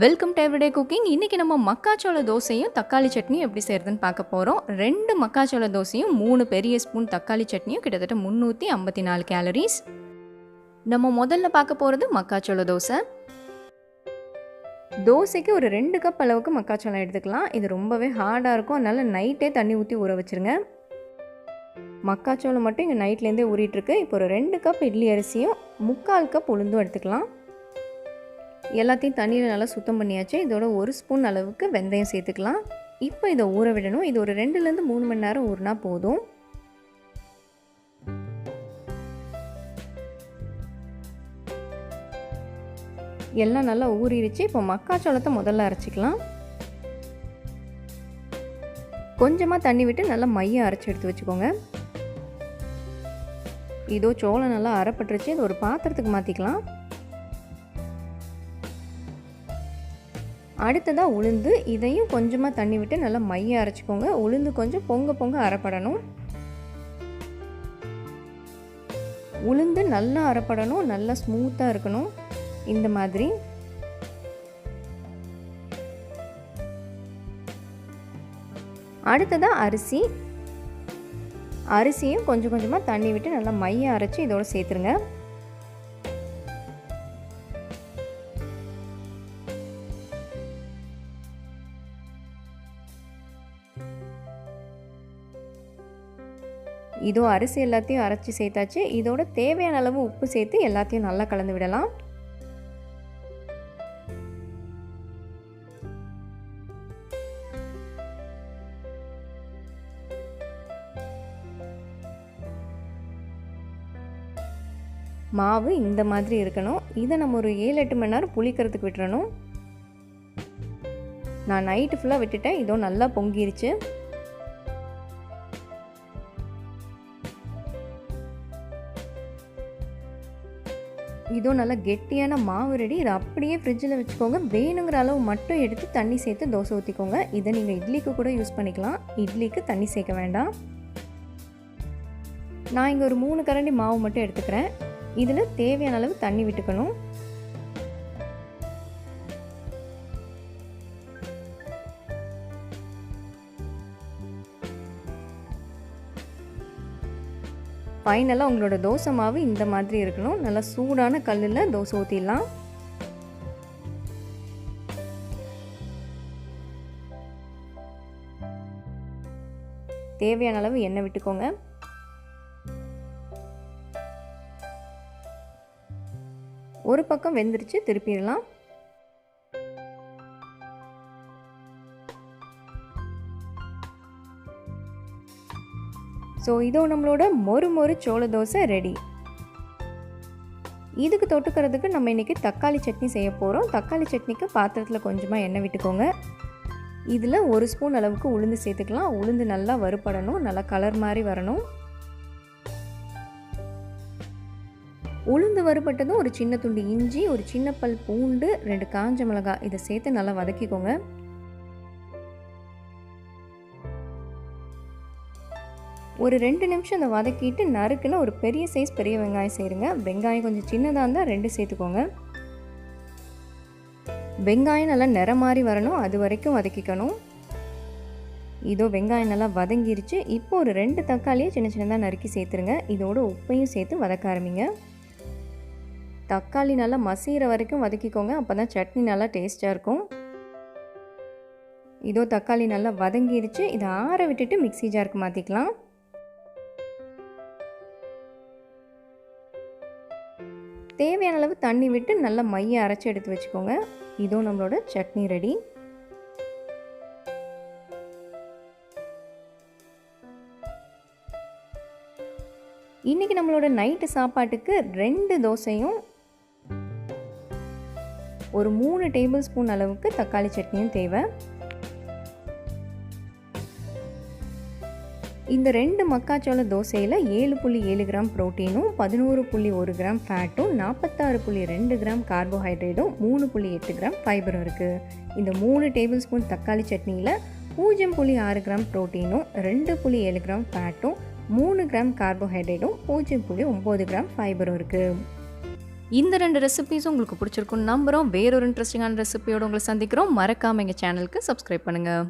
Welcome to everyday cooking. இன்றைக்கி நம்ம மக்காச்சோள தோசையும் தக்காளி சட்னியும் எப்படி செய்கிறதுன்னு பார்க்க போகிறோம். 2 மக்காச்சோள தோசையும் 3 பெரிய ஸ்பூன் தக்காளி சட்னியும் கிட்டத்தட்ட 354 கேலரிஸ். நம்ம முதல்ல பார்க்க போகிறது மக்காச்சோள தோசை. தோசைக்கு ஒரு 2 கப் அளவுக்கு மக்காச்சோளம் எடுத்துக்கலாம். இது ரொம்பவே ஹார்டாக இருக்கும், அதனால் நைட்டே தண்ணி ஊற்றி ஊற வச்சுருங்க. மக்காச்சோளம் மட்டும் இங்கே நைட்லேருந்தே ஊறிட்டுருக்கு. இப்போ ஒரு 2 கப் இட்லி அரிசியும் 3/4 கப் உளுந்தும் எடுத்துக்கலாம். எல்லாத்தையும் தண்ணியில் நல்லா சுத்தம் பண்ணியாச்சு. இதோட 1 ஸ்பூன் அளவுக்கு வெந்தயம் சேர்த்துக்கலாம். இப்போ இதை ஊற விடணும். இது ஒரு 2லேருந்து 3 மணி நேரம் ஊறினா போதும். எல்லாம் நல்லா ஊறிடுச்சு. இப்போ மக்காச்சோளத்தை முதல்ல அரைச்சிக்கலாம். கொஞ்சமாக தண்ணி விட்டு நல்லா மையம் அரைச்சி எடுத்து வச்சுக்கோங்க. இதோ சோளம் நல்லா அரைப்பட்டுருச்சு. இது ஒரு பாத்திரத்துக்கு மாற்றிக்கலாம். அடுத்ததாக உளுந்து, இதையும் கொஞ்சமாக தண்ணி விட்டு நல்லா மைய அரைச்சிக்கோங்க. உளுந்து கொஞ்சம் பொங்க அரைப்படணும். உளுந்து நல்லா அரைப்படணும், நல்லா ஸ்மூத்தாக இருக்கணும் இந்த மாதிரி. அடுத்ததாக அரிசியும் கொஞ்சம் கொஞ்சமாக தண்ணி விட்டு நல்லா மைய அரைச்சி இதோட சேர்த்துருங்க. இதோ அரிசி எல்லாத்தையும் அரைச்சி சேர்த்தாச்சு. இதோட தேவையான அளவு உப்பு சேர்த்து எல்லாத்தையும் நல்லா கலந்து விடலாம். மாவு இந்த மாதிரி இருக்கணும். இதை நம்ம ஒரு 7-8 மணி நேரம் புளிக்கிறதுக்கு விட்டுறணும். நான் நைட்டு ஃபுல்லாக விட்டுட்டேன். இதோ நல்லா பொங்கிருச்சு. இதோ நல்லா கெட்டியான மாவு ரெடி. இதை அப்படியே ஃப்ரிட்ஜில் வச்சுக்கோங்க. வேணுங்கிற அளவு மட்டும் எடுத்து தண்ணி சேர்த்து தோசை ஊற்றிக்கோங்க. இதை நீங்கள் இட்லிக்கு கூட யூஸ் பண்ணிக்கலாம். இட்லிக்கு தண்ணி சேர்க்க வேண்டாம். நான் இங்கே ஒரு 3 கரண்டி மாவு மட்டும் எடுத்துக்கிறேன். இதில் தேவையான அளவு தண்ணி விட்டுக்கணும். ஃபைனலாக உங்களோட தோசை மாவு இந்த மாதிரி இருக்கணும். நல்லா சூடான கல்லில் தோசை ஊற்றிடலாம். தேவையான அளவு எண்ணெய் விட்டுக்கோங்க. ஒரு பக்கம் வெந்துருச்சு, திருப்பிடலாம். ஸோ இதோ நம்மளோட மொறு சோள தோசை ரெடி. இதுக்கு தொட்டுக்கிறதுக்கு நம்ம இன்றைக்கி தக்காளி சட்னி செய்ய போகிறோம். தக்காளி சட்னிக்கு பாத்திரத்தில் கொஞ்சமாக எண்ணெய் விட்டுக்கோங்க. இதில் 1 ஸ்பூன் அளவுக்கு உளுந்து சேர்த்துக்கலாம். உளுந்து நல்லா வறுபடணும், நல்லா கலர் மாதிரி வரணும். உளுந்து வறுபட்டதும் ஒரு சின்ன துண்டு இஞ்சி, ஒரு சின்ன பல் பூண்டு, 2 காஞ்ச மிளகாய் இதை சேர்த்து நல்லா வதக்கிக்கோங்க. ஒரு 2 நிமிஷம் இதை வதக்கிட்டு நறுக்குன்னு ஒரு பெரிய சைஸ் பெரிய வெங்காயம் சேருங்க. வெங்காயம் கொஞ்சம் சின்னதாக இருந்தால் 2 சேர்த்துக்கோங்க. வெங்காயம் நல்லா நிறம் மாதிரி வரணும், அது வரைக்கும் வதக்கிக்கணும். இதோ வெங்காயம் நல்லா வதங்கிருச்சு. இப்போ ஒரு 2 தக்காளியை சின்ன சின்னதாக நறுக்கி சேர்த்துருங்க. இதோட உப்பையும் சேர்த்து வதக்க ஆரம்பிங்க. தக்காளி நல்லா மசிகிற வரைக்கும் வதக்கிக்கோங்க. அப்போ தான் சட்னி நல்லா டேஸ்ட்டாக இருக்கும். இதோ தக்காளி நல்லா வதங்கிருச்சு. இதை ஆற விட்டுட்டு மிக்ஸி ஜாருக்கு மாற்றிக்கலாம். தேவையான அளவு தண்ணி விட்டு நல்லா மைய அரைச்சி எடுத்து வச்சுக்கோங்க. இதோ நம்மளோட சட்னி ரெடி. இன்றைக்கி நம்மளோட நைட்டு சாப்பாட்டுக்கு 2 தோசையும் ஒரு 3 டேபிள் ஸ்பூன் அளவுக்கு தக்காளி சட்னியும் தேவை. இந்த 2 மக்காச்சோள தோசையில் 7.7 கிராம் ப்ரோட்டீனும் 11.1 கிராம் ஃபேட்டும் 46.2 கிராம் கார்போஹைட்ரேட்டும் 3.8 கிராம் ஃபைபரும் இருக்குது. இந்த 3 டேபிள் ஸ்பூன் தக்காளி சட்னியில் 0.6 கிராம் ப்ரோட்டீனும் 2.7 கிராம் ஃபேட்டும் 3 கிராம் கார்போஹைட்ரேட்டும் 0.9 கிராம் ஃபைபரும் இருக்குது. இந்த 2 ரெசிபீஸும் உங்களுக்கு பிடிச்சிருக்குன்னு நம்புகிறோம். வேறொரு இன்ட்ரெஸ்டிங்கான ரெசிபியோடு உங்களை சந்திக்கிறோம். மறக்காமல் எங்கள் சேனலுக்கு சப்ஸ்கிரைப் பண்ணுங்கள்.